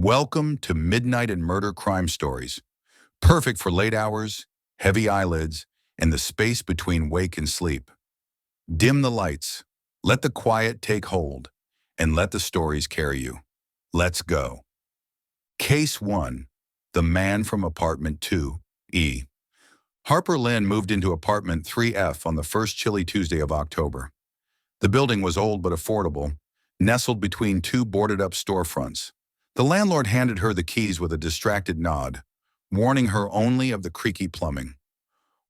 Welcome to Midnight and Murder Crime Stories. Perfect for late hours, heavy eyelids, and the space between wake and sleep. Dim the lights, let the quiet take hold, and let the stories carry you. Let's go. Case 1. The Man from Apartment 2E. Harper Lynn moved into apartment 3F on the first chilly Tuesday of October. The building was old but affordable, nestled between two boarded-up storefronts. The landlord handed her the keys with a distracted nod, warning her only of the creaky plumbing.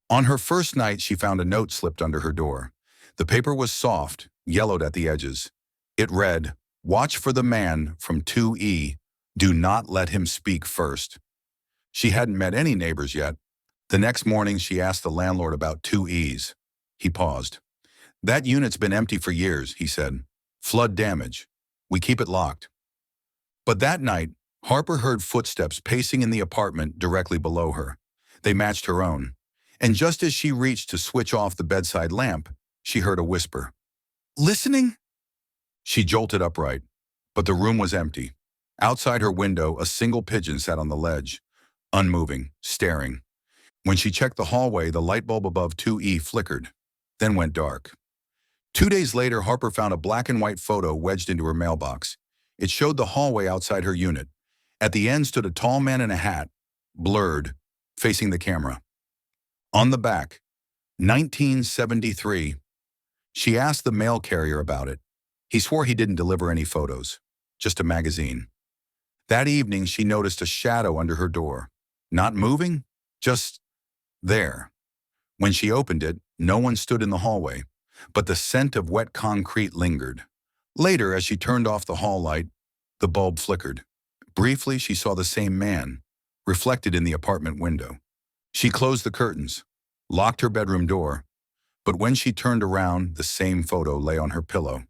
On her first night, she found a note slipped under her door. The paper was soft, yellowed at the edges. It read, "Watch for the man from 2E. Do not let him speak first." She hadn't met any neighbors yet. The next morning, she asked the landlord about 2Es. He paused. "That unit's been empty for years," he said. "Flood damage. We keep it locked." But that night, Harper heard footsteps pacing in the apartment directly below her. They matched her own. And just as she reached to switch off the bedside lamp, she heard a whisper. "Listening?" She jolted upright, but the room was empty. Outside her window, a single pigeon sat on the ledge, unmoving, staring. When she checked the hallway, the light bulb above 2E flickered, then went dark. 2 days later, Harper found a black and white photo wedged into her mailbox. It showed the hallway outside her unit. At the end stood a tall man in a hat, blurred, facing the camera. On the back, 1973. She asked the mail carrier about it. He swore he didn't deliver any photos, just a magazine. That evening, she noticed a shadow under her door. Not moving, just there. When she opened it, no one stood in the hallway, but the scent of wet concrete lingered. Later, as she turned off the hall light, the bulb flickered. Briefly, she saw the same man, reflected in the apartment window. She closed the curtains, locked her bedroom door, but when she turned around, the same photo lay on her pillow.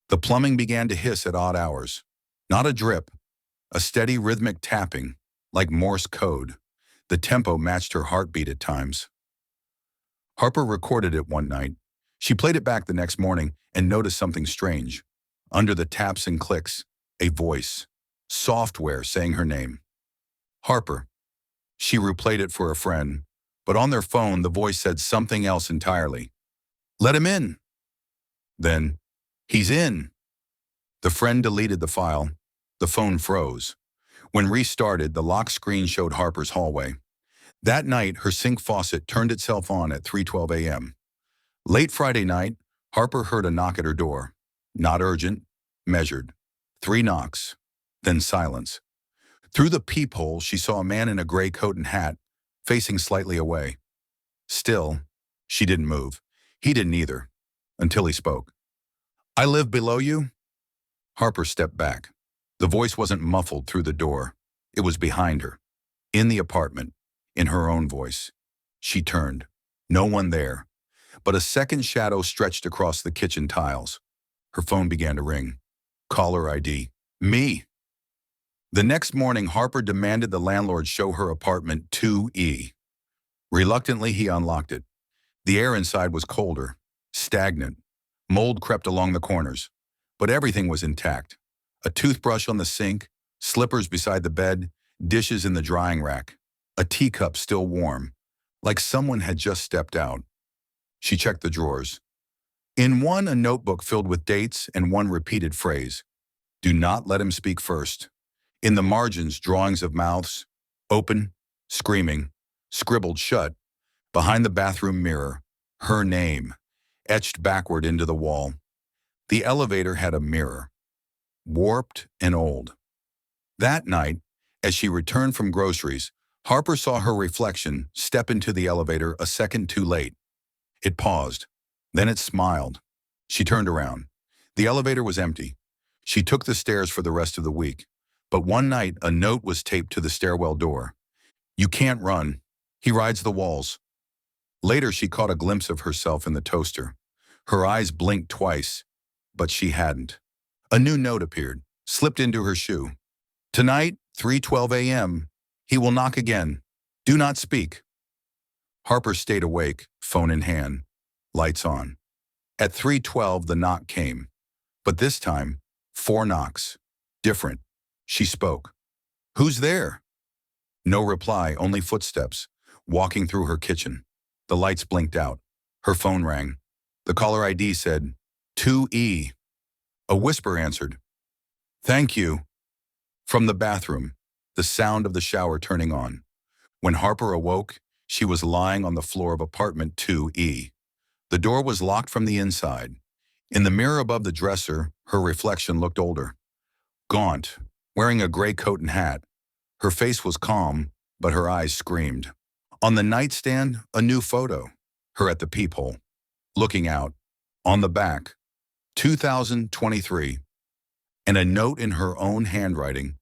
The plumbing began to hiss at odd hours. Not a drip, a steady rhythmic tapping, like Morse code. The tempo matched her heartbeat at times. Harper recorded it one night. She played it back the next morning and noticed something strange. Under the taps and clicks, a voice, software saying her name. Harper. She replayed it for a friend, but on their phone, the voice said something else entirely. "Let him in." Then, "He's in." The friend deleted the file. The phone froze. When restarted, the lock screen showed Harper's hallway. That night, her sink faucet turned itself on at 3:12 a.m. Late Friday night, Harper heard a knock at her door. Not urgent, measured. 3 knocks, then silence. Through the peephole, she saw a man in a gray coat and hat, facing slightly away. Still, she didn't move. He didn't either, until he spoke. "I live below you?" Harper stepped back. The voice wasn't muffled through the door. It was behind her, in the apartment, in her own voice. She turned. No one there, but a second shadow stretched across the kitchen tiles. Her phone began to ring. Caller ID. Me. The next morning, Harper demanded the landlord show her apartment 2E. Reluctantly, he unlocked it. The air inside was colder, stagnant. Mold crept along the corners, but everything was intact. A toothbrush on the sink, slippers beside the bed, dishes in the drying rack. A teacup still warm, like someone had just stepped out. She checked the drawers. In one, a notebook filled with dates and one repeated phrase. "Do not let him speak first." In the margins, drawings of mouths, open, screaming, scribbled shut. Behind the bathroom mirror, her name, etched backward into the wall. The elevator had a mirror, warped and old. That night, as she returned from groceries, Harper saw her reflection step into the elevator a second too late. It paused. Then it smiled. She turned around. The elevator was empty. She took the stairs for the rest of the week. But one night, a note was taped to the stairwell door. "You can't run. He rides the walls." Later, she caught a glimpse of herself in the toaster. Her eyes blinked twice, but she hadn't. A new note appeared, slipped into her shoe. "Tonight, 3:12 a.m., he will knock again. Do not speak." Harper stayed awake, phone in hand, lights on. At 3:12, the knock came. But this time, 4 knocks. Different. She spoke. Who's there? No reply, only footsteps, walking through her kitchen. The lights blinked out. Her phone rang. The caller ID said, 2E. A whisper answered, "Thank you." From the bathroom, the sound of the shower turning on. When Harper awoke, she was lying on the floor of apartment 2E. The door was locked from the inside. In the mirror above the dresser, her reflection looked older. Gaunt, wearing a gray coat and hat. Her face was calm, but her eyes screamed. On the nightstand, a new photo. Her at the peephole, looking out. On the back, 2023. And a note in her own handwriting,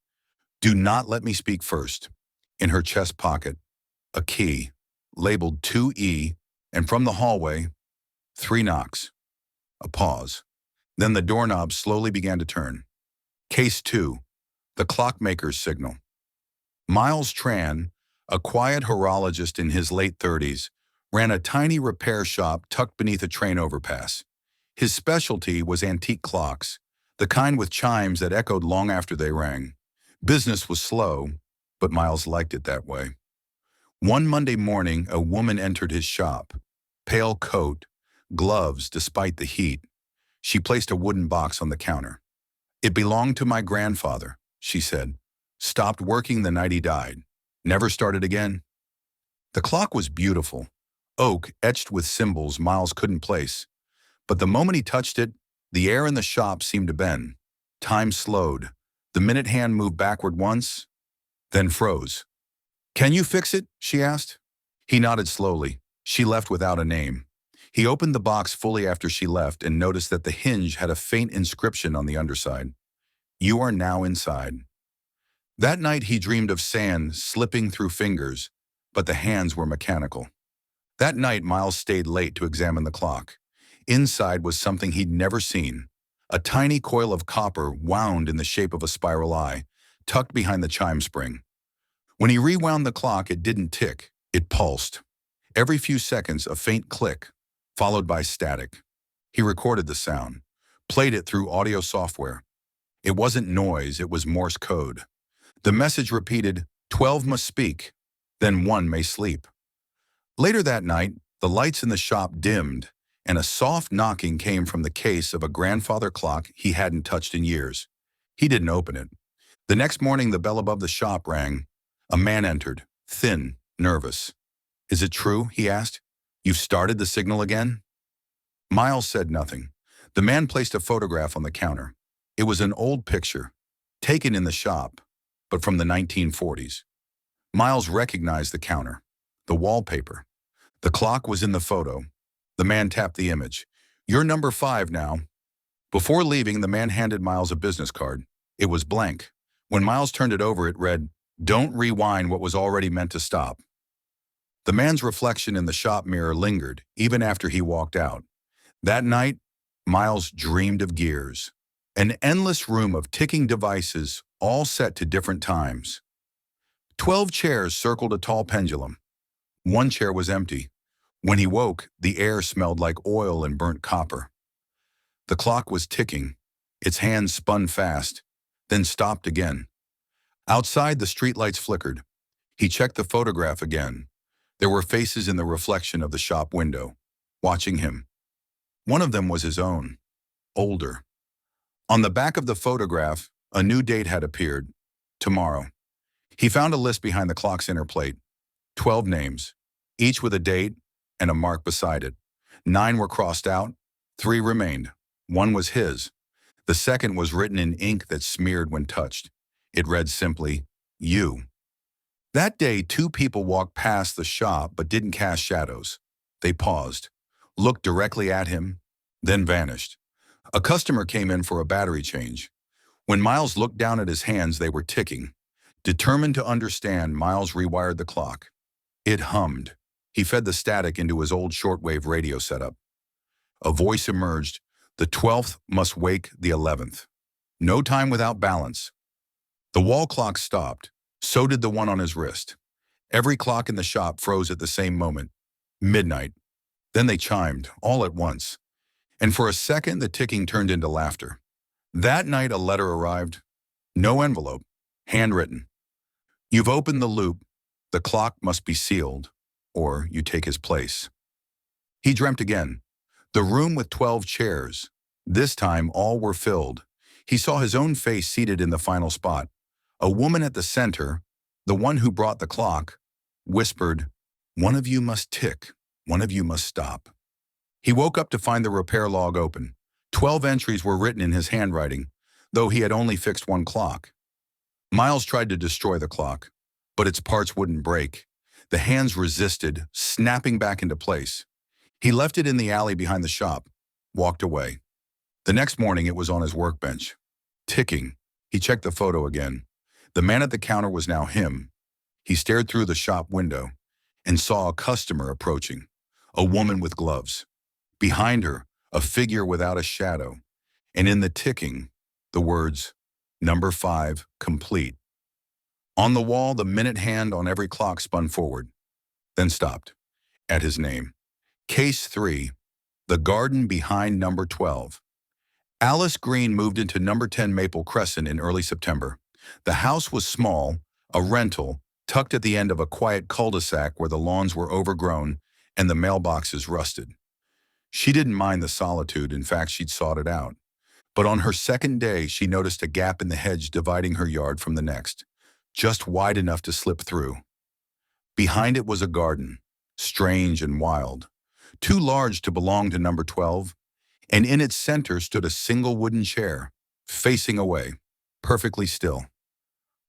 "Do not let me speak first." In her chest pocket, a key, labeled 2E, and from the hallway, 3 knocks. A pause. Then the doorknob slowly began to turn. Case 2, the clockmaker's signal. Miles Tran, a quiet horologist in his late 30s, ran a tiny repair shop tucked beneath a train overpass. His specialty was antique clocks, the kind with chimes that echoed long after they rang. Business was slow, but Miles liked it that way. One Monday morning, a woman entered his shop. Pale coat, gloves despite the heat. She placed a wooden box on the counter. "It belonged to my grandfather," she said. "Stopped working the night he died. Never started again." The clock was beautiful, oak etched with symbols Miles couldn't place. But the moment he touched it, the air in the shop seemed to bend. Time slowed. The minute hand moved backward once, then froze. "Can you fix it?" she asked. He nodded slowly. She left without a name. He opened the box fully after she left and noticed that the hinge had a faint inscription on the underside. "You are now inside." That night he dreamed of sand slipping through fingers, but the hands were mechanical. That night Miles stayed late to examine the clock. Inside was something he'd never seen. A tiny coil of copper wound in the shape of a spiral eye, tucked behind the chime spring. When he rewound the clock, it didn't tick, it pulsed. Every few seconds, a faint click, followed by static. He recorded the sound, played it through audio software. It wasn't noise, it was Morse code. The message repeated, 12 must speak, then 1 may sleep. Later that night, the lights in the shop dimmed, and a soft knocking came from the case of a grandfather clock he hadn't touched in years. He didn't open it. The next morning, the bell above the shop rang. A man entered, thin, nervous. "Is it true?" he asked. "You've started the signal again?" Miles said nothing. The man placed a photograph on the counter. It was an old picture, taken in the shop, but from the 1940s. Miles recognized the counter, the wallpaper. The clock was in the photo. The man tapped the image. "You're number 5 now." Before leaving, the man handed Miles a business card. It was blank. When Miles turned it over, it read, "Don't rewind what was already meant to stop." The man's reflection in the shop mirror lingered, even after he walked out. That night, Miles dreamed of gears. An endless room of ticking devices, all set to different times. 12 chairs circled a tall pendulum. One chair was empty. When he woke, the air smelled like oil and burnt copper. The clock was ticking. Its hands spun fast, then stopped again. Outside, the streetlights flickered. He checked the photograph again. There were faces in the reflection of the shop window, watching him. One of them was his own, older. On the back of the photograph, a new date had appeared, tomorrow. He found a list behind the clock's inner plate, 12 names, each with a date and a mark beside it. 9 were crossed out, 3 remained. One was his. The second was written in ink that smeared when touched. It read simply, "You." That day, 2 people walked past the shop but didn't cast shadows. They paused, looked directly at him, then vanished. A customer came in for a battery change. When Miles looked down at his hands, they were ticking. Determined to understand, Miles rewired the clock. It hummed. He fed the static into his old shortwave radio setup. A voice emerged. "The 12th must wake the 11th. No time without balance." The wall clock stopped. So did the one on his wrist. Every clock in the shop froze at the same moment. Midnight. Then they chimed, all at once. And for a second, the ticking turned into laughter. That night, a letter arrived. No envelope. Handwritten. You've opened the loop. The clock must be sealed, or you take his place. He dreamt again. The room with 12 chairs. This time all were filled. He saw his own face seated in the final spot. A woman at the center, the one who brought the clock, whispered, "One of you must tick. One of you must stop." He woke up to find the repair log open. 12 entries were written in his handwriting, though he had only fixed one clock. Miles tried to destroy the clock, but its parts wouldn't break. The hands resisted, snapping back into place. He left it in the alley behind the shop, walked away. The next morning it was on his workbench. Ticking. He checked the photo again. The man at the counter was now him. He stared through the shop window and saw a customer approaching, a woman with gloves. Behind her, a figure without a shadow, and in the ticking, the words, "Number 5, complete." On the wall, the minute hand on every clock spun forward, then stopped, at his name. Case 3, the garden behind number 12. Alice Green moved into number 10 Maple Crescent in early September. The house was small, a rental, tucked at the end of a quiet cul-de-sac where the lawns were overgrown and the mailboxes rusted. She didn't mind the solitude, in fact she'd sought it out. But on her second day she noticed a gap in the hedge dividing her yard from the next, just wide enough to slip through. Behind it was a garden, strange and wild, too large to belong to number 12, and in its center stood a single wooden chair, facing away, perfectly still.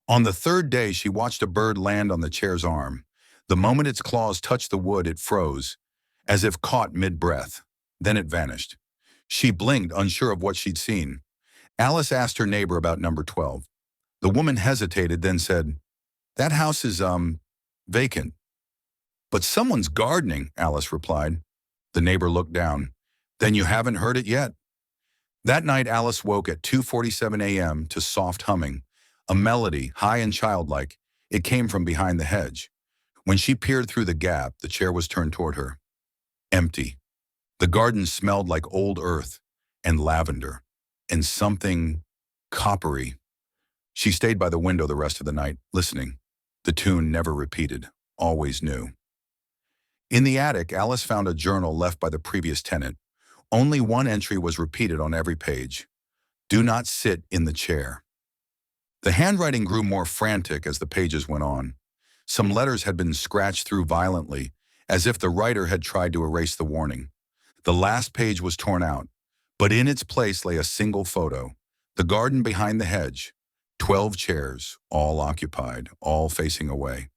On the third day she watched a bird land on the chair's arm. The moment its claws touched the wood it froze, as if caught mid-breath. Then it vanished. She blinked, unsure of what she'd seen. Alice asked her neighbor about number 12. The woman hesitated, then said, "That house is, vacant." "But someone's gardening," Alice replied. The neighbor looked down. "Then you haven't heard it yet." That night Alice woke at 2:47 a.m. to soft humming, a melody, high and childlike. It came from behind the hedge. When she peered through the gap, the chair was turned toward her. Empty. The garden smelled like old earth and lavender and something coppery. She stayed by the window the rest of the night, listening. The tune never repeated, always new. In the attic, Alice found a journal left by the previous tenant. Only one entry was repeated on every page. "Do not sit in the chair." The handwriting grew more frantic as the pages went on. Some letters had been scratched through violently, as if the writer had tried to erase the warning. The last page was torn out, but in its place lay a single photo. The garden behind the hedge. 12 chairs, all occupied, all facing away.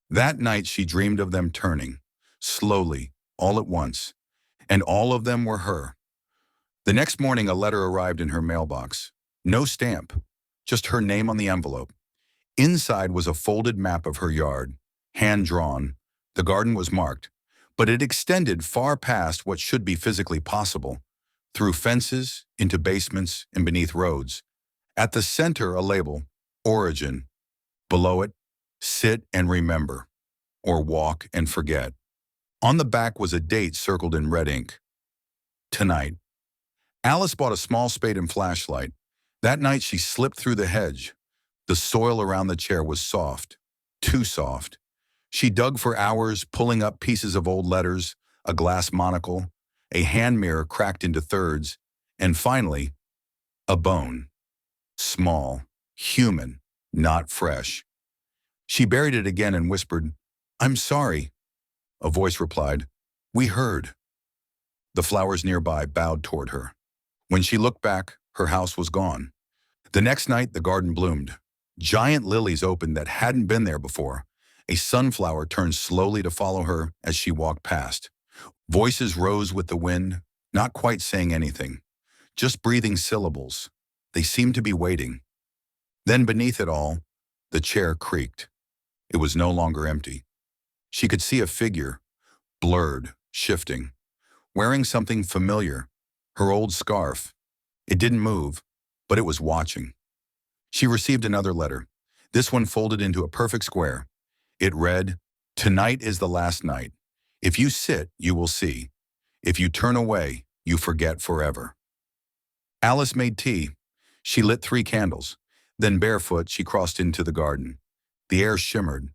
That night she dreamed of them turning, slowly, all at once, and all of them were her. The next morning a letter arrived in her mailbox. No stamp, just her name on the envelope. Inside was a folded map of her yard, hand-drawn. The garden was marked, but it extended far past what should be physically possible, through fences, into basements, and beneath roads. At the center, a label, Origin. Below it, Sit and Remember, or Walk and Forget. On the back was a date circled in red ink. Tonight. Alice bought a small spade and flashlight. That night she slipped through the hedge. The soil around the chair was soft, too soft. She dug for hours, pulling up pieces of old letters, a glass monocle, a hand mirror cracked into thirds, and finally, a bone. Small, human, not fresh. She buried it again and whispered, "I'm sorry." A voice replied, "We heard." The flowers nearby bowed toward her. When she looked back, her house was gone. The next night, the garden bloomed. Giant lilies opened that hadn't been there before. A sunflower turned slowly to follow her as she walked past. Voices rose with the wind, not quite saying anything, just breathing syllables. They seemed to be waiting. Then beneath it all, the chair creaked. It was no longer empty. She could see a figure, blurred, shifting, wearing something familiar, her old scarf. It didn't move, but it was watching. She received another letter, this one folded into a perfect square. It read, "Tonight is the last night. If you sit, you will see. If you turn away, you forget forever." Alice made tea. She lit 3 candles. Then barefoot, she crossed into the garden. The air shimmered.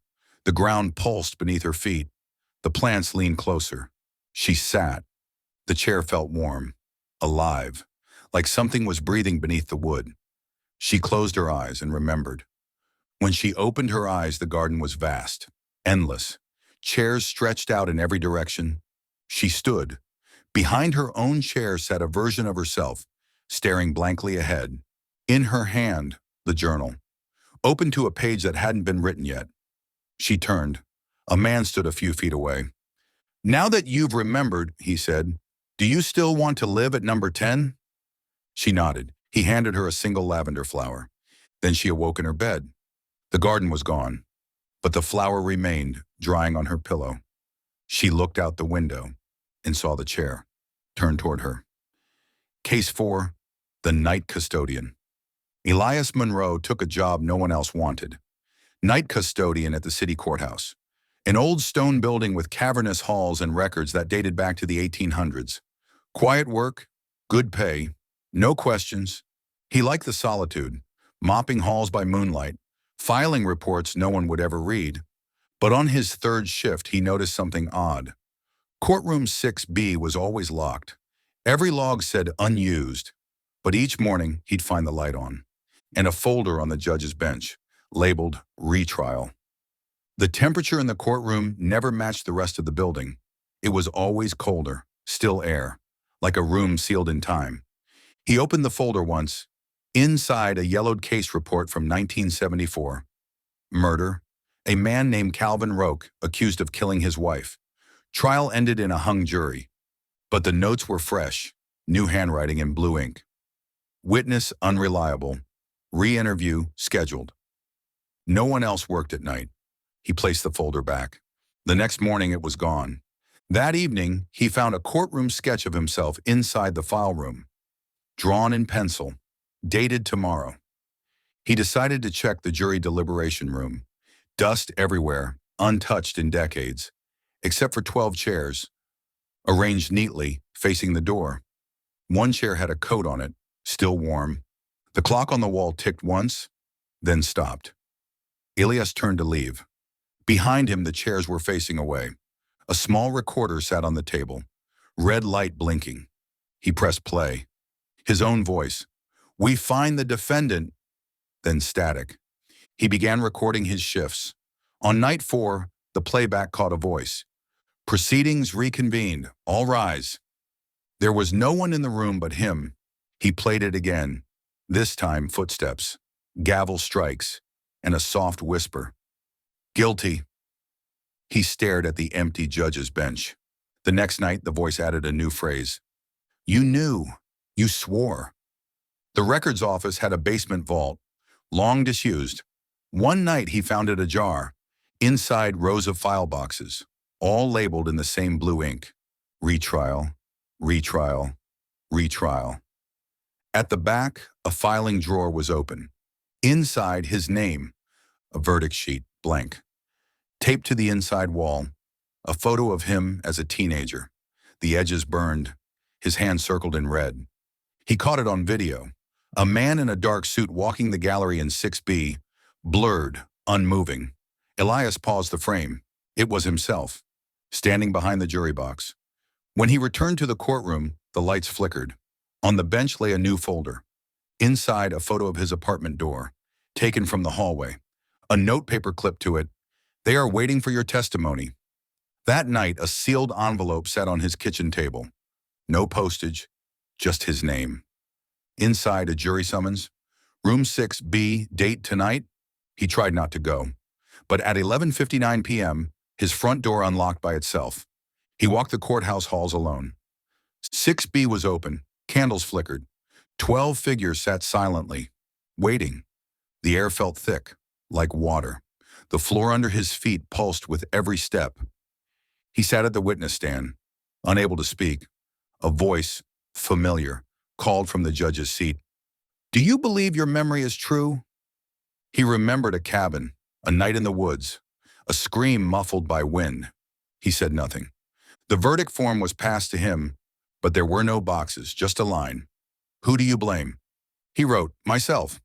The ground pulsed beneath her feet. The plants leaned closer. She sat. The chair felt warm, alive, like something was breathing beneath the wood. She closed her eyes and remembered. When she opened her eyes, the garden was vast, endless. Chairs stretched out in every direction. She stood. Behind her own chair sat a version of herself, staring blankly ahead. In her hand, the journal, open to a page that hadn't been written yet. She turned. A man stood a few feet away. "Now that you've remembered," he said, "do you still want to live at number 10? She nodded. He handed her a single lavender flower. Then she awoke in her bed. The garden was gone, but the flower remained, drying on her pillow. She looked out the window and saw the chair turned toward her. Case 4, the night custodian. Elias Monroe took a job no one else wanted. Night custodian at the city courthouse. An old stone building with cavernous halls and records that dated back to the 1800s. Quiet work, good pay, no questions. He liked the solitude, mopping halls by moonlight, filing reports no one would ever read. But on his third shift, he noticed something odd. Courtroom 6B was always locked. Every log said unused, but each morning he'd find the light on, and a folder on the judge's bench, labeled retrial. The temperature in the courtroom never matched the rest of the building. It was always colder, still air, like a room sealed in time. He opened the folder once. Inside, a yellowed case report from 1974. Murder. A man named Calvin Roque, accused of killing his wife. Trial ended in a hung jury. But the notes were fresh, new handwriting in blue ink. Witness unreliable. Re-interview scheduled. No one else worked at night. He placed the folder back. The next morning it was gone. That evening, he found a courtroom sketch of himself inside the file room. Drawn in pencil. Dated tomorrow. He decided to check the jury deliberation room. Dust everywhere, untouched in decades, except for 12 chairs, arranged neatly, facing the door. One chair had a coat on it, still warm. The clock on the wall ticked once, then stopped. Elias turned to leave. Behind him, the chairs were facing away. A small recorder sat on the table, red light blinking. He pressed play. His own voice. "We find the defendant," then static. He began recording his shifts. On night 4, the playback caught a voice. "Proceedings reconvened. All rise." There was no one in the room but him. He played it again. This time, footsteps, gavel strikes, and a soft whisper. "Guilty." He stared at the empty judge's bench. The next night, the voice added a new phrase. "You knew. You swore." The records office had a basement vault, long disused. One night he found it ajar. Inside, rows of file boxes, all labeled in the same blue ink. Retrial, retrial, retrial. At the back, a filing drawer was open. Inside, his name, a verdict sheet, blank. Taped to the inside wall, a photo of him as a teenager. The edges burned, his hand circled in red. He caught it on video. A man in a dark suit walking the gallery in 6B, blurred, unmoving. Elias paused the frame. It was himself, standing behind the jury box. When he returned to the courtroom, the lights flickered. On the bench lay a new folder. Inside, a photo of his apartment door, taken from the hallway. A notepaper clipped to it. "They are waiting for your testimony." That night, a sealed envelope sat on his kitchen table. No postage, just his name. Inside, a jury summons. "Room 6B, date tonight." He tried not to go. But at 11:59 p.m., his front door unlocked by itself. He walked the courthouse halls alone. 6B was open. Candles flickered. 12 figures sat silently, waiting. The air felt thick, like water. The floor under his feet pulsed with every step. He sat at the witness stand, unable to speak. A voice, familiar, called from the judge's seat. "Do you believe your memory is true?" He remembered a cabin, a night in the woods, a scream muffled by wind. He said nothing. The verdict form was passed to him, but there were no boxes, just a line. "Who do you blame?" He wrote, "Myself."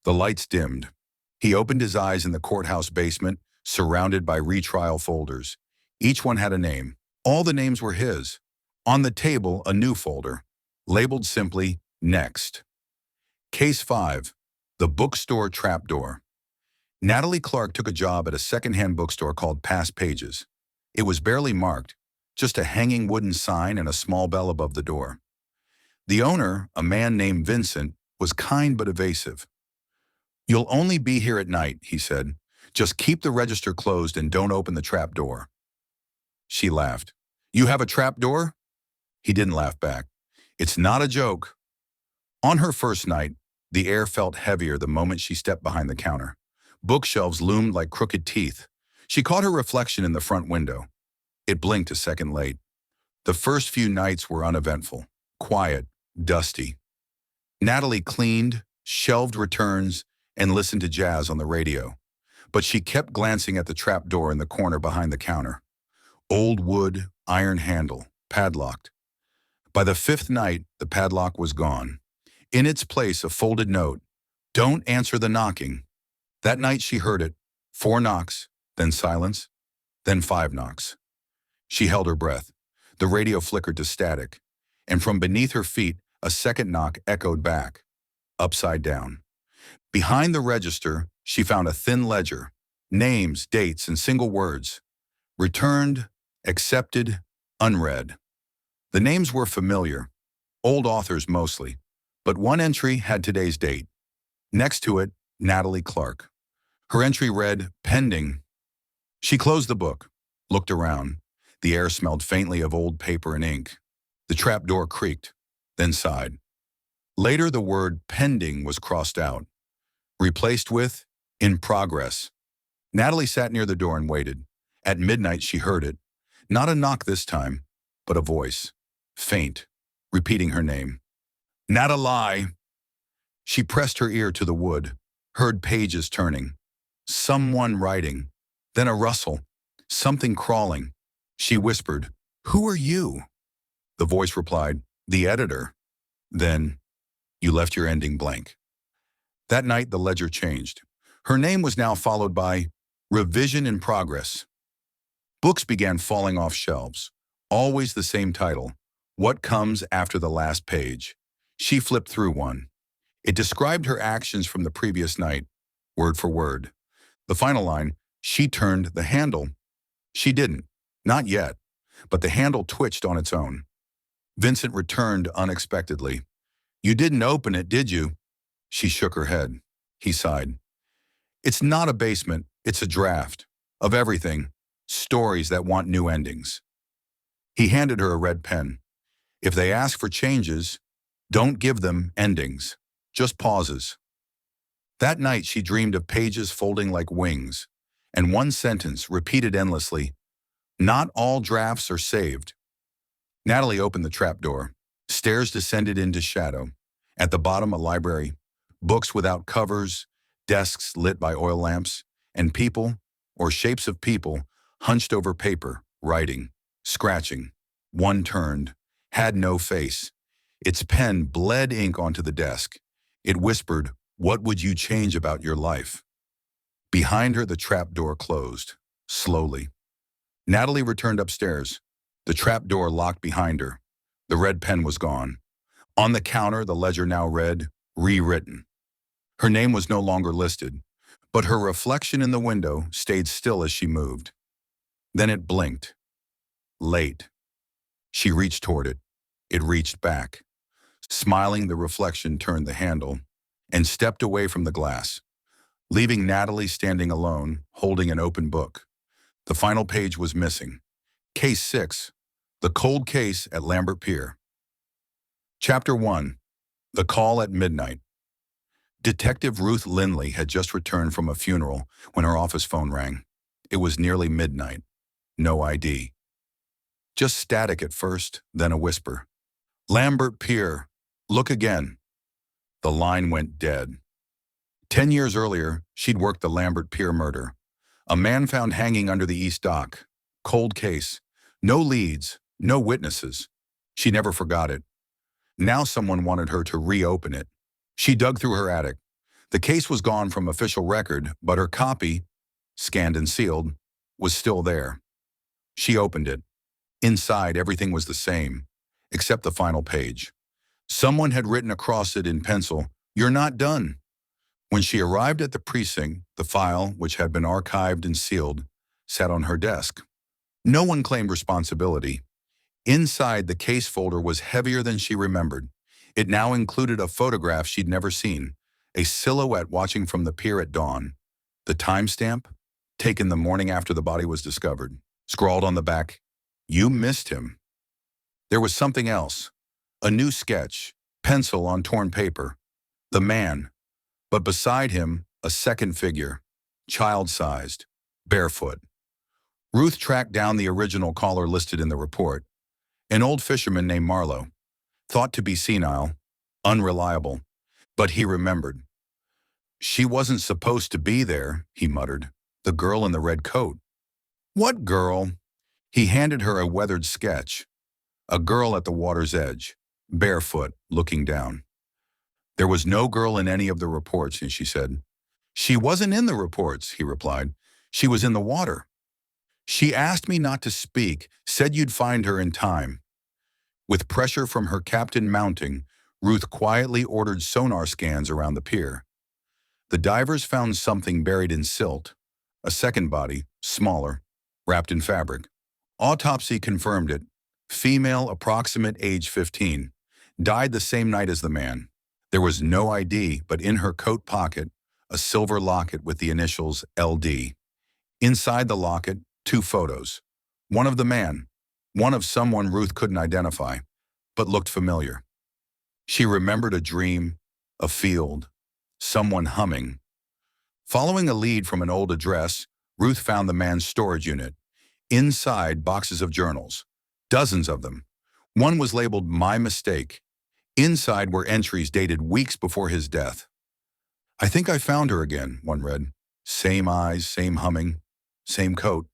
The lights dimmed. He opened his eyes in the courthouse basement, surrounded by retrial folders. Each one had a name. All the names were his. On the table, a new folder, labeled simply, Next. Case 5. The Bookstore Trapdoor. Natalie Clark took a job at a secondhand bookstore called Past Pages. It was barely marked, just a hanging wooden sign and a small bell above the door. The owner, a man named Vincent, was kind but evasive. "You'll only be here at night," he said. "Just keep the register closed and don't open the trap door." She laughed. "You have a trap door?" He didn't laugh back. "It's not a joke." On her first night, the air felt heavier the moment she stepped behind the counter. Bookshelves loomed like crooked teeth. She caught her reflection in the front window. It blinked a second late. The first few nights were uneventful, quiet, dusty. Natalie cleaned, shelved returns, and listened to jazz on the radio. But she kept glancing at the trap door in the corner behind the counter. Old wood, iron handle, padlocked. By the fifth night, the padlock was gone. In its place, a folded note, "Don't answer the knocking." That night she heard it. 4 knocks, then silence, then 5 knocks. She held her breath. The radio flickered to static, and from beneath her feet, a second knock echoed back, upside down. Behind the register, she found a thin ledger, names, dates, and single words. Returned, accepted, unread. The names were familiar, old authors mostly, but one entry had today's date. Next to it, Natalie Clark. Her entry read, "Pending." She closed the book, looked around. The air smelled faintly of old paper and ink. The trap door creaked, then sighed. Later, the word "pending" was crossed out, replaced with "in progress." Natalie sat near the door and waited. At midnight, she heard it. Not a knock this time, but a voice, faint, repeating her name. "Natalie." She pressed her ear to the wood, heard pages turning. Someone writing, then a rustle, something crawling. She whispered, "Who are you?" The voice replied, "The editor." Then, "You left your ending blank." That night, the ledger changed. Her name was now followed by "Revision in Progress." Books began falling off shelves. Always the same title, "What Comes After the Last Page." She flipped through one. It described her actions from the previous night, word for word. The final line, "She turned the handle." She didn't. Not yet. But the handle twitched on its own. Vincent returned unexpectedly. "You didn't open it, did you?" She shook her head. He sighed. "It's not a basement, it's a draft. Of everything. Stories that want new endings." He handed her a red pen. "If they ask for changes, don't give them endings. Just pauses." That night she dreamed of pages folding like wings, and one sentence repeated endlessly, "Not all drafts are saved." Natalie opened the trapdoor. Stairs descended into shadow. At the bottom, a library, books without covers, desks lit by oil lamps, and people, or shapes of people, hunched over paper, writing, scratching. One turned, had no face. Its pen bled ink onto the desk. It whispered, "What would you change about your life?" Behind her, the trapdoor closed, slowly. Natalie returned upstairs. The trapdoor locked behind her. The red pen was gone. On the counter, the ledger now read, "Rewritten." Her name was no longer listed, but her reflection in the window stayed still as she moved. Then it blinked. Late. She reached toward it. It reached back. Smiling, the reflection turned the handle and stepped away from the glass, leaving Natalie standing alone, holding an open book. The final page was missing. Case 6, The Cold Case at Lambert Pier. Chapter 1, The Call at Midnight. Detective Ruth Lindley had just returned from a funeral when her office phone rang. It was nearly midnight. No ID. Just static at first, then a whisper. "Lambert Pier, look again." The line went dead. 10 years earlier, she'd worked the Lambert Pier murder. A man found hanging under the East Dock. Cold case. No leads, no witnesses. She never forgot it. Now someone wanted her to reopen it. She dug through her attic. The case was gone from official record, but her copy, scanned and sealed, was still there. She opened it. Inside, everything was the same, except the final page. Someone had written across it in pencil, "You're not done." When she arrived at the precinct, the file, which had been archived and sealed, sat on her desk. No one claimed responsibility. Inside, the case folder was heavier than she remembered. It now included a photograph she'd never seen, a silhouette watching from the pier at dawn. The timestamp, taken the morning after the body was discovered. Scrawled on the back, "You missed him." There was something else. A new sketch, pencil on torn paper. The man, but beside him, a second figure, child-sized, barefoot. Ruth tracked down the original caller listed in the report, an old fisherman named Marlowe, thought to be senile, unreliable, but he remembered. "She wasn't supposed to be there," he muttered. "The girl in the red coat." "What girl?" He handed her a weathered sketch. A girl at the water's edge, barefoot, looking down. "There was no girl in any of the reports," she said. "She wasn't in the reports," he replied. "She was in the water. She asked me not to speak, said you'd find her in time." With pressure from her captain mounting, Ruth quietly ordered sonar scans around the pier. The divers found something buried in silt, a second body, smaller, wrapped in fabric. Autopsy confirmed it. Female, approximate age 15, died the same night as the man. There was no ID, but in her coat pocket, a silver locket with the initials LD. Inside the locket, 2 photos. One of the man, one of someone Ruth couldn't identify, but looked familiar. She remembered a dream, a field, someone humming. Following a lead from an old address, Ruth found the man's storage unit. Inside, boxes of journals, dozens of them. One was labeled "My Mistake." Inside were entries dated weeks before his death. "I think I found her again," one read. Same eyes, same humming, same coat.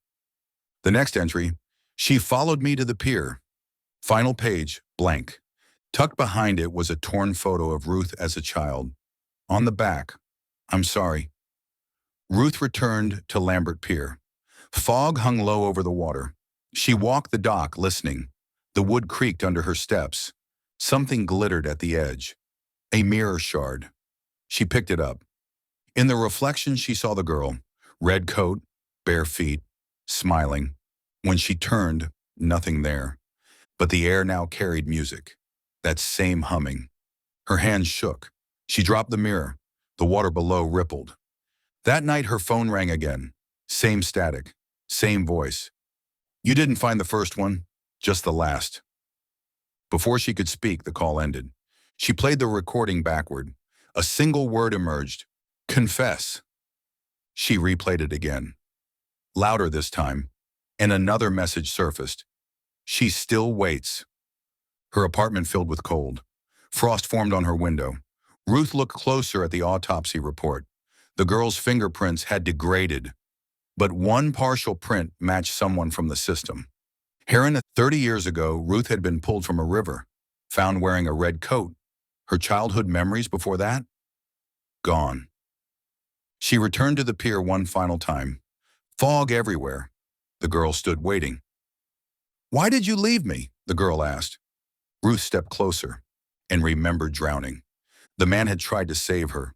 The next entry, "She followed me to the pier." Final page, blank. Tucked behind it was a torn photo of Ruth as a child. On the back, "I'm sorry." Ruth returned to Lambert Pier. Fog hung low over the water. She walked the dock, listening. The wood creaked under her steps. Something glittered at the edge. A mirror shard. She picked it up. In the reflection, she saw the girl. Red coat, bare feet, smiling. When she turned, nothing there. But the air now carried music. That same humming. Her hands shook. She dropped the mirror. The water below rippled. That night, her phone rang again. Same static. Same voice. "You didn't find the first one, just the last." Before she could speak, the call ended. She played the recording backward. A single word emerged. "Confess." She replayed it again. Louder this time, and another message surfaced. "She still waits." Her apartment filled with cold. Frost formed on her window. Ruth looked closer at the autopsy report. The girl's fingerprints had degraded, but one partial print matched someone from the system. Heron, 30 years ago, Ruth had been pulled from a river, found wearing a red coat. Her childhood memories before that? Gone. She returned to the pier one final time. Fog everywhere. The girl stood waiting. "Why did you leave me?" the girl asked. Ruth stepped closer and remembered drowning. The man had tried to save her,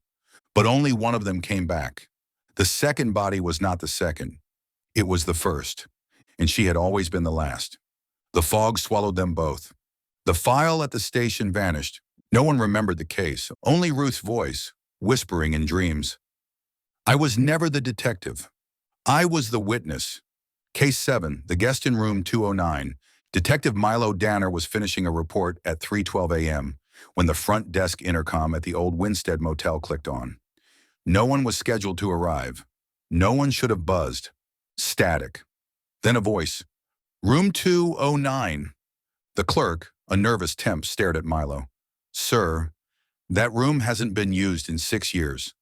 but only one of them came back. The second body was not the second. It was the first, and she had always been the last. The fog swallowed them both. The file at the station vanished. No one remembered the case, only Ruth's voice, whispering in dreams. "I was never the detective. I was the witness." Case 7, the guest in room 209. Detective Milo Danner was finishing a report at 3:12 a.m. when the front desk intercom at the old Winstead Motel clicked on. No one was scheduled to arrive. No one should have buzzed. Static. Then a voice. "Room 209. The clerk, a nervous temp, stared at Milo. "Sir, that room hasn't been used in 6 years."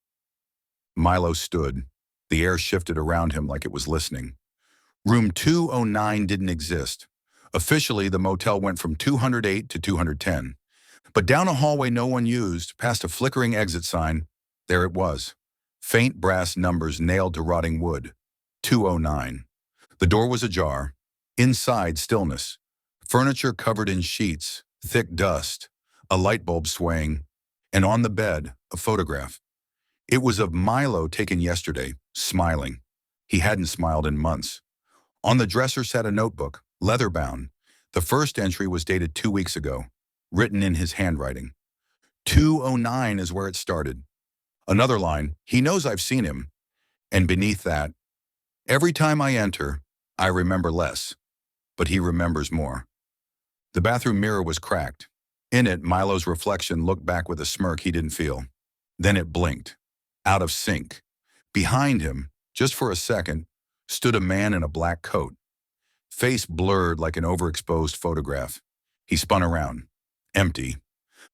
Milo stood. The air shifted around him like it was listening. Room 209 didn't exist. Officially, the motel went from 208 to 210. But down a hallway no one used, past a flickering exit sign, There it was. Faint brass numbers nailed to rotting wood. 209. The door was ajar. Inside, stillness. Furniture covered in sheets, thick dust, a light bulb swaying, and on the bed, a photograph. It was of Milo taken yesterday, smiling. He hadn't smiled in months. On the dresser sat a notebook, leather-bound. The first entry was dated 2 weeks ago, written in his handwriting. 209 is where it started. Another line, he knows I've seen him. And beneath that, every time I enter, I remember less, but he remembers more. The bathroom mirror was cracked. In it, Milo's reflection looked back with a smirk he didn't feel. Then it blinked, out of sync. Behind him, just for a second, stood a man in a black coat. Face blurred like an overexposed photograph. He spun around. Empty.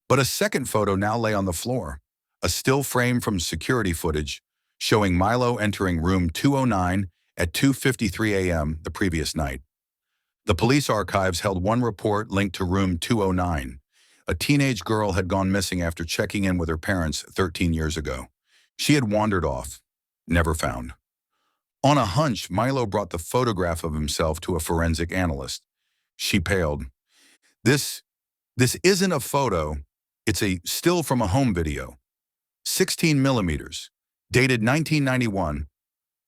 But a second photo now lay on the floor. A still frame from security footage showing Milo entering room 209 at 2:53 a.m. the previous night. The police archives held one report linked to room 209. A teenage girl had gone missing after checking in with her parents 13 years ago. She had wandered off, never found. On a hunch, Milo brought the photograph of himself to a forensic analyst. She paled. This isn't a photo. It's a still from a home video. 16 millimeters, dated 1991.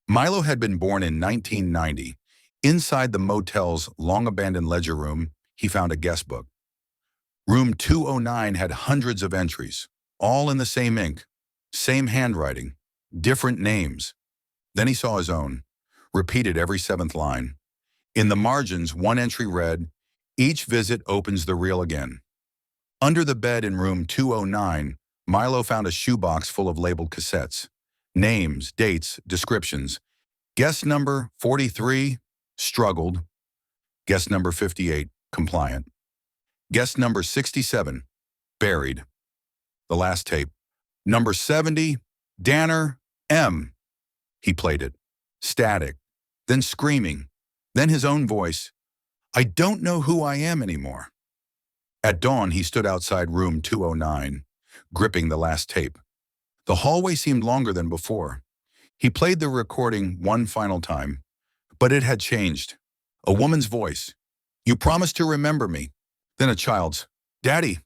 Milo had been born in 1990. Inside the motel's long-abandoned ledger room, he found a guest book. Room 209 had hundreds of entries, all in the same ink, same handwriting, different names. Then he saw his own, repeated every seventh line. In the margins, one entry read, "Each visit opens the reel again." Under the bed in room 209, Milo found a shoebox full of labeled cassettes. Names, dates, descriptions. Guest number 43, struggled. Guest number 58, compliant. Guest number 67, buried. The last tape. Number 70, Danner, M. He played it. Static. Then screaming. Then his own voice. I don't know who I am anymore. At dawn, he stood outside room 209, gripping the last tape. The hallway seemed longer than before. He played the recording one final time, but it had changed. A woman's voice. You promised to remember me. Then a child's. Daddy.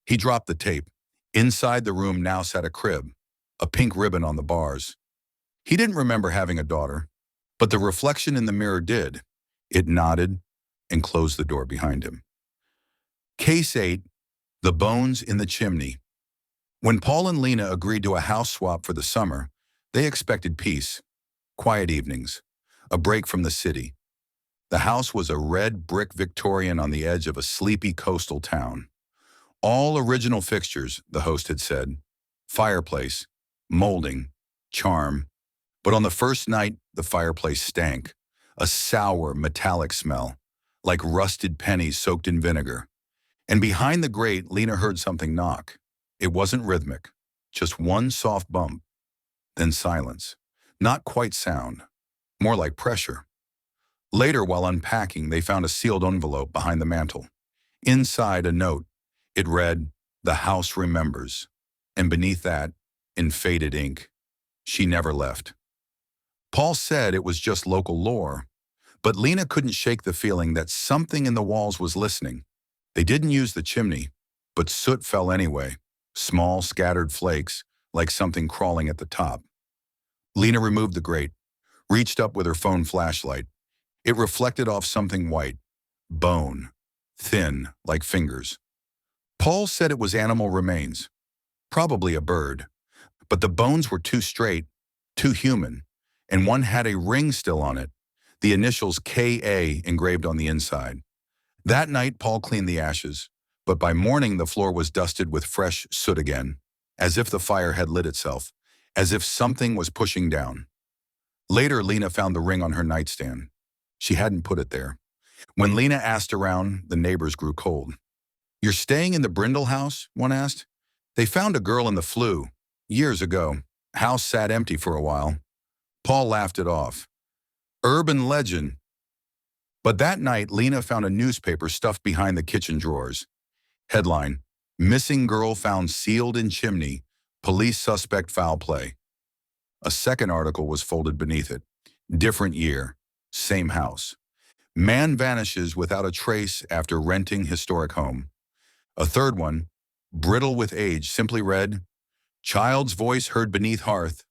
He dropped the tape. Inside the room now sat a crib, a pink ribbon on the bars. He didn't remember having a daughter, but the reflection in the mirror did. It nodded and closed the door behind him. Case 8, The Bones in the Chimney. When Paul and Lena agreed to a house swap for the summer, they expected peace, quiet evenings, a break from the city. The house was a red brick Victorian on the edge of a sleepy coastal town. All original fixtures, the host had said. Fireplace, molding, charm. But on the first night, the fireplace stank. A sour, metallic smell, like rusted pennies soaked in vinegar. And behind the grate, Lena heard something knock. It wasn't rhythmic, just one soft bump. Then silence. Not quite sound, more like pressure. Later, while unpacking, they found a sealed envelope behind the mantel. Inside, a note. It read, "The house remembers." And beneath that, in faded ink, "She never left." Paul said it was just local lore, but Lena couldn't shake the feeling that something in the walls was listening. They didn't use the chimney, but soot fell anyway, small scattered flakes, like something crawling at the top. Lena removed the grate, reached up with her phone flashlight. It reflected off something white, bone, thin, like fingers. Paul said it was animal remains, probably a bird, but the bones were too straight, too human, and one had a ring still on it, the initials K.A. engraved on the inside. That night, Paul cleaned the ashes, but by morning the floor was dusted with fresh soot again, as if the fire had lit itself, as if something was pushing down. Later, Lena found the ring on her nightstand. She hadn't put it there. When Lena asked around, the neighbors grew cold. "You're staying in the Brindle house?" one asked. "They found a girl in the flue, years ago. House sat empty for a while." Paul laughed it off. Urban legend. But that night, Lena found a newspaper stuffed behind the kitchen drawers. Headline, "Missing girl found sealed in chimney Police suspect foul play. A second article was folded beneath it. Different year, same house. Man vanishes without a trace after renting historic home. A third one, brittle with age, simply read, child's voice heard beneath hearth,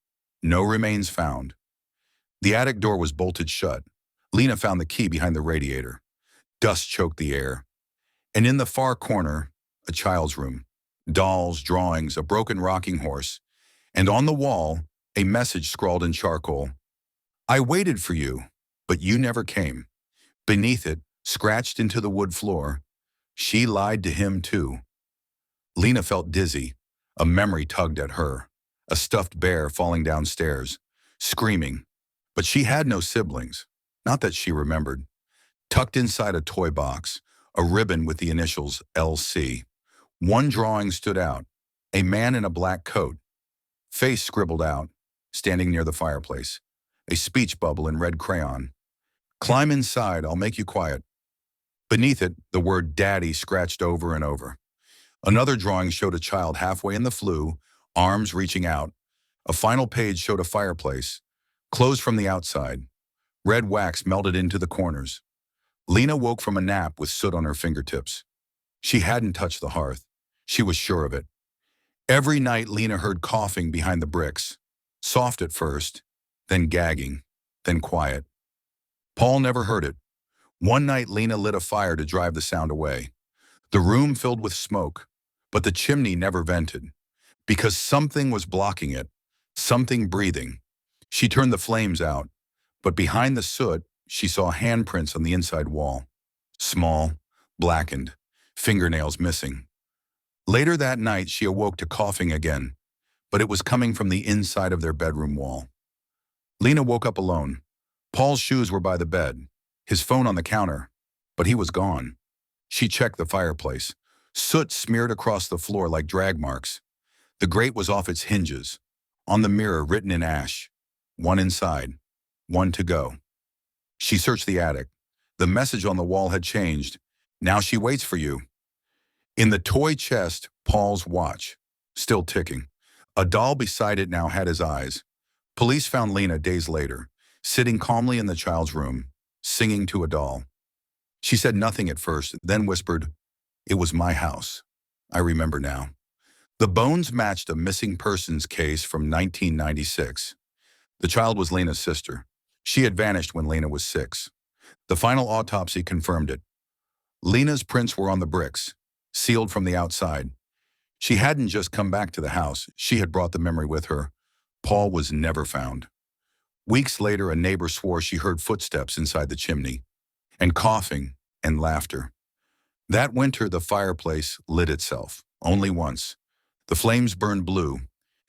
no remains found. The attic door was bolted shut. Lena found the key behind the radiator. Dust choked the air. And in the far corner, a child's room. Dolls, drawings, a broken rocking horse. And on the wall, a message scrawled in charcoal. I waited for you, but you never came. Beneath it, scratched into the wood floor, she lied to him too. Lena felt dizzy. A memory tugged at her. A stuffed bear falling downstairs, screaming. But she had no siblings, not that she remembered. Tucked inside a toy box, a ribbon with the initials LC. One drawing stood out, a man in a black coat, face scribbled out, standing near the fireplace. A speech bubble in red crayon. Climb inside, I'll make you quiet. Beneath it, the word daddy scratched over and over. Another drawing showed a child halfway in the flue, arms reaching out. A final page showed a fireplace, closed from the outside. Red wax melted into the corners. Lena woke from a nap with soot on her fingertips. She hadn't touched the hearth. She was sure of it. Every night Lena heard coughing behind the bricks. Soft at first, then gagging, then quiet. Paul never heard it. One night Lena lit a fire to drive the sound away. The room filled with smoke, but the chimney never vented. Because something was blocking it, something breathing. She turned the flames out, but behind the soot, she saw handprints on the inside wall. Small, blackened, fingernails missing. Later that night, she awoke to coughing again, but it was coming from the inside of their bedroom wall. Lena woke up alone. Paul's shoes were by the bed, his phone on the counter, but he was gone. She checked the fireplace. Soot smeared across the floor like drag marks. The grate was off its hinges. On the mirror, written in ash, one inside, one to go. She searched the attic. The message on the wall had changed. Now she waits for you. In the toy chest, Paul's watch, still ticking. A doll beside it now had his eyes. Police found Lena days later, sitting calmly in the child's room, singing to a doll. She said nothing at first, then whispered, "It was my house. I remember now." The bones matched a missing persons case from 1996. The child was Lena's sister. She had vanished when Lena was 6. The final autopsy confirmed it. Lena's prints were on the bricks, sealed from the outside. She hadn't just come back to the house, she had brought the memory with her. Paul was never found. Weeks later, a neighbor swore she heard footsteps inside the chimney, and coughing and laughter. That winter, the fireplace lit itself, only once. The flames burned blue,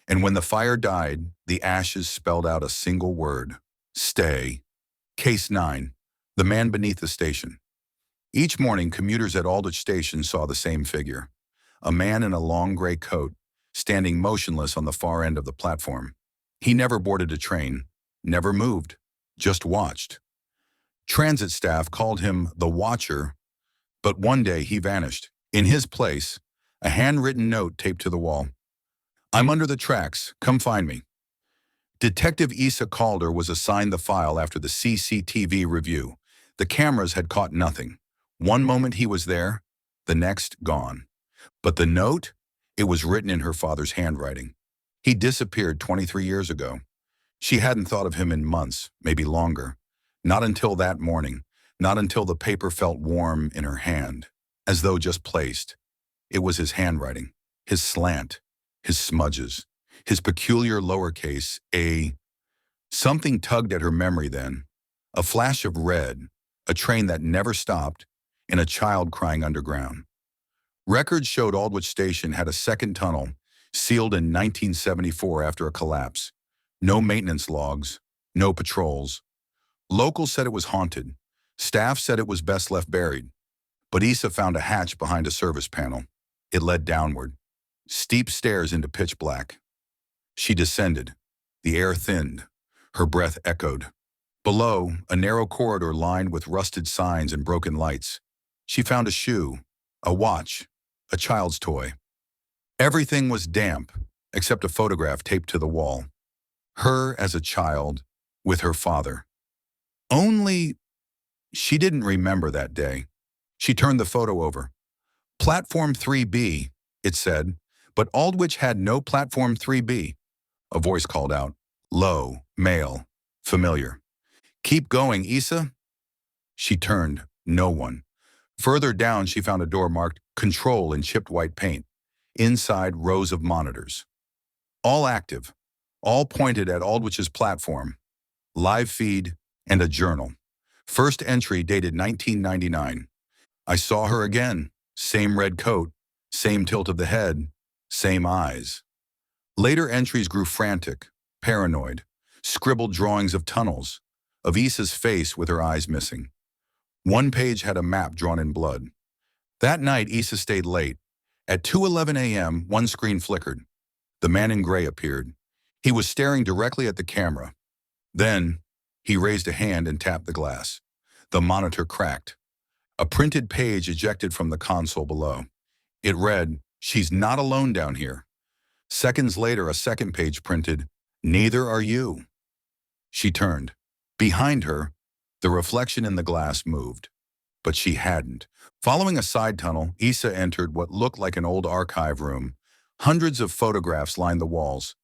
and when the fire died, the ashes spelled out a single word: stay. Case 9, the man beneath the station. Each morning, commuters at Aldwych Station saw the same figure, a man in a long gray coat, standing motionless on the far end of the platform. He never boarded a train, never moved, just watched. Transit staff called him the Watcher, but one day he vanished. In his place, a handwritten note taped to the wall. "I'm under the tracks, come find me." Detective Issa Calder was assigned the file after the CCTV review. The cameras had caught nothing. One moment he was there, the next gone. But the note? It was written in her father's handwriting. He disappeared 23 years ago. She hadn't thought of him in months, maybe longer. Not until that morning, not until the paper felt warm in her hand, as though just placed. It was his handwriting, his slant, his smudges, his peculiar lowercase a. Something tugged at her memory then. A flash of red, a train that never stopped, and a child crying underground. Records showed Aldwych Station had a second tunnel, sealed in 1974 after a collapse. No maintenance logs, no patrols. Locals said it was haunted. Staff said it was best left buried. But Issa found a hatch behind a service panel. It led downward. Steep stairs into pitch black. She descended. The air thinned. Her breath echoed. Below, a narrow corridor lined with rusted signs and broken lights. She found a shoe, a watch, a child's toy. Everything was damp, except a photograph taped to the wall. Her as a child, with her father. Only she didn't remember that day. She turned the photo over. Platform 3B, it said, but Aldwych had no Platform 3B. A voice called out, low, male, familiar. Keep going, Issa. She turned, no one. Further down, she found a door marked Control in chipped white paint. Inside, rows of monitors. All active, all pointed at Aldwich's platform. Live feed and a journal. First entry dated 1999. I saw her again. Same red coat, same tilt of the head, same eyes. Later entries grew frantic, paranoid, scribbled drawings of tunnels, of Issa's face with her eyes missing. One page had a map drawn in blood. That night, Issa stayed late. At 2:11 a.m., one screen flickered. The man in gray appeared. He was staring directly at the camera. Then, he raised a hand and tapped the glass. The monitor cracked. A printed page ejected from the console below. It read, "She's not alone down here." Seconds later, a second page printed, "Neither are you." She turned. Behind her, the reflection in the glass moved. But she hadn't. Following a side tunnel, Issa entered what looked like an old archive room. Hundreds of photographs lined the walls.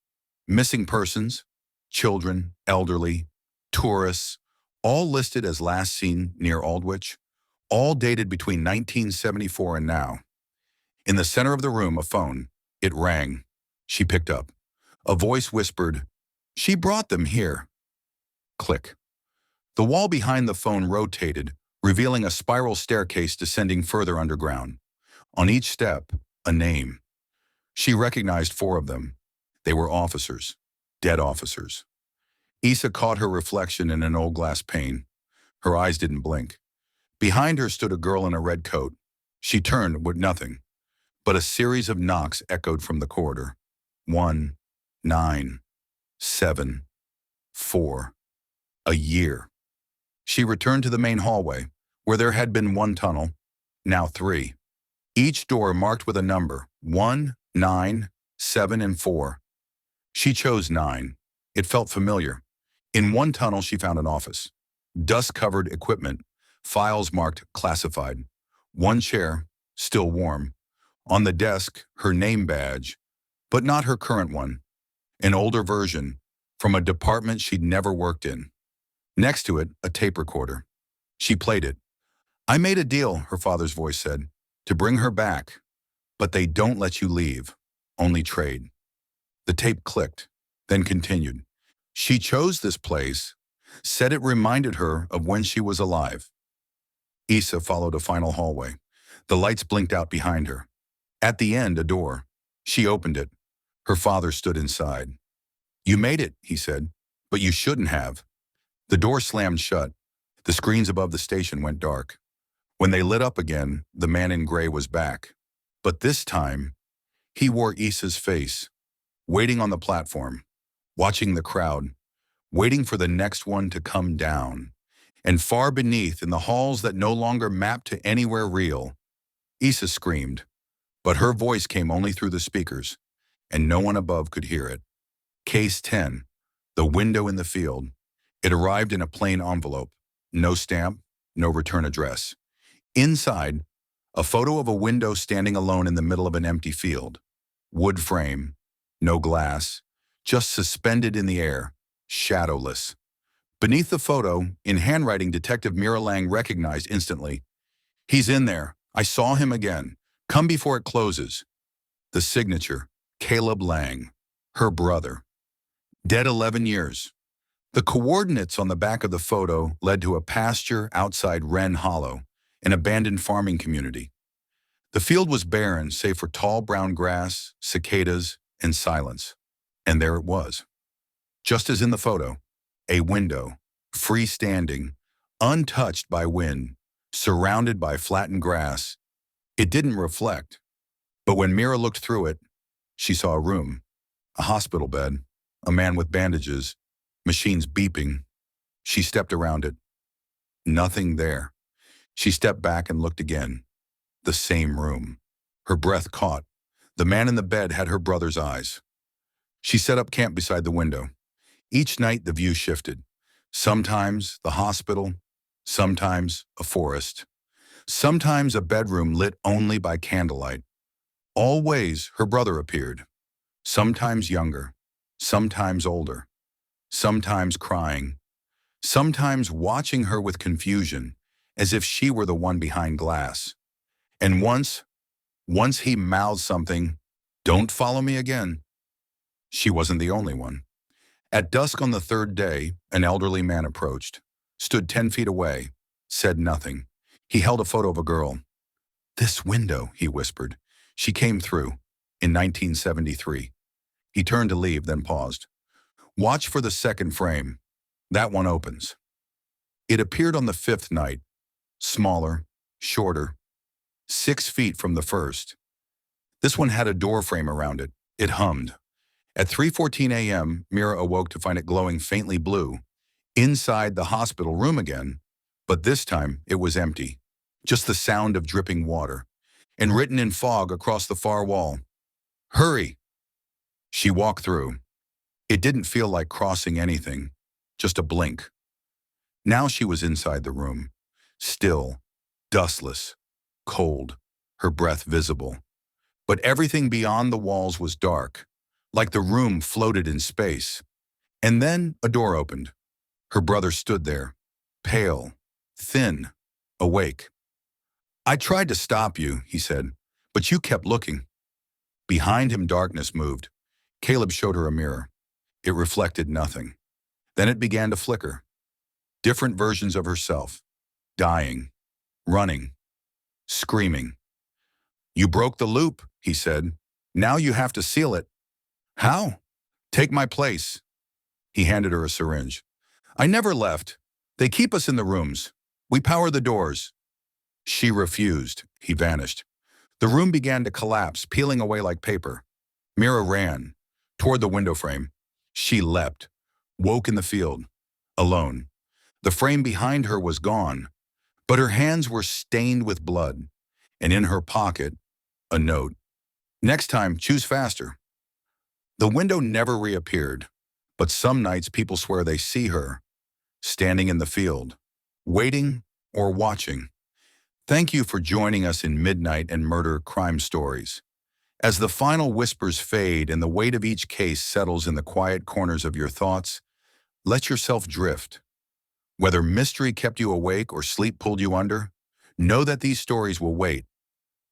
Missing persons, children, elderly, tourists, all listed as last seen near Aldwych, all dated between 1974 and now. In the center of the room, a phone. It rang. She picked up. A voice whispered, "She brought them here." Click. The wall behind the phone rotated, revealing a spiral staircase descending further underground. On each step, a name. She recognized 4 of them. They were officers, dead officers. Issa caught her reflection in an old glass pane. Her eyes didn't blink. Behind her stood a girl in a red coat. She turned with nothing, but a series of knocks echoed from the corridor. 1, 9, 7, 4. A year. She returned to the main hallway, where there had been 1 tunnel, now 3. Each door marked with a number, 1, 9, 7, and 4. She chose 9. It felt familiar. In one tunnel, she found an office. Dust-covered equipment, files marked classified. One chair, still warm. On the desk, her name badge, but not her current one. An older version, from a department she'd never worked in. Next to it, a tape recorder. She played it. "I made a deal," her father's voice said, "to bring her back. But they don't let you leave, only trade." The tape clicked, then continued. She chose this place, said it reminded her of when she was alive. Issa followed a final hallway. The lights blinked out behind her. At the end, a door. She opened it. Her father stood inside. "You made it," he said, "but you shouldn't have." The door slammed shut. The screens above the station went dark. When they lit up again, the man in gray was back. But this time, he wore Issa's face, waiting on the platform, watching the crowd, waiting for the next one to come down. And far beneath, in the halls that no longer mapped to anywhere real, Issa screamed, but her voice came only through the speakers, and no one above could hear it. Case 10, the window in the field. It arrived in a plain envelope, no stamp, no return address. Inside, a photo of a window standing alone in the middle of an empty field. Wood frame, no glass, just suspended in the air, shadowless. Beneath the photo, in handwriting, Detective Mira Lang recognized instantly. "He's in there. I saw him again. Come before it closes." The signature, Caleb Lang, her brother. Dead 11 years. The coordinates on the back of the photo led to a pasture outside Wren Hollow, an abandoned farming community. The field was barren, save for tall brown grass, cicadas, and silence. And there it was. Just as in the photo, a window, freestanding, untouched by wind, surrounded by flattened grass. It didn't reflect, but when Mira looked through it, she saw a room, a hospital bed, a man with bandages, machines beeping. She stepped around it. Nothing there. She stepped back and looked again. The same room. Her breath caught. The man in the bed had her brother's eyes. She set up camp beside the window. Each night the view shifted. Sometimes the hospital, sometimes a forest, sometimes a bedroom lit only by candlelight. Always her brother appeared, sometimes younger, sometimes older, sometimes crying, sometimes watching her with confusion, as if she were the one behind glass. And once he mouthed something, "Don't follow me again." She wasn't the only one. At dusk on the third day, an elderly man approached, stood 10 feet away, said nothing. He held a photo of a girl. "This window," he whispered. "She came through in 1973. He turned to leave, then paused. "Watch for the second frame. That one opens." It appeared on the fifth night, smaller, shorter, 6 feet from the first. This one had a door frame around it. It hummed. At 3:14 a.m., Mira awoke to find it glowing faintly blue, inside the hospital room again, but this time it was empty. Just the sound of dripping water, and written in fog across the far wall, "Hurry!" She walked through. It didn't feel like crossing anything, just a blink. Now she was inside the room, still, dustless, cold, her breath visible. But everything beyond the walls was dark, like the room floated in space. And then a door opened. Her brother stood there, pale, thin, awake. "I tried to stop you," he said, "but you kept looking." Behind him, darkness moved. Caleb showed her a mirror. It reflected nothing. Then it began to flicker. Different versions of herself, dying, running, screaming. "You broke the loop," he said. "Now you have to seal it." "How?" "Take my place." He handed her a syringe. "I never left. They keep us in the rooms. We power the doors." She refused. He vanished. The room began to collapse, peeling away like paper. Mira ran toward the window frame. She leapt, woke in the field, alone. The frame behind her was gone, but her hands were stained with blood, and in her pocket, a note. "Next time, choose faster." The window never reappeared, but some nights people swear they see her, standing in the field, waiting or watching. Thank you for joining us in Midnight and Murder Crime Stories. As the final whispers fade and the weight of each case settles in the quiet corners of your thoughts, let yourself drift. Whether mystery kept you awake or sleep pulled you under, know that these stories will wait,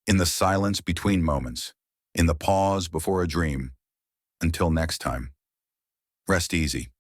in the silence between moments, in the pause before a dream. Until next time, rest easy.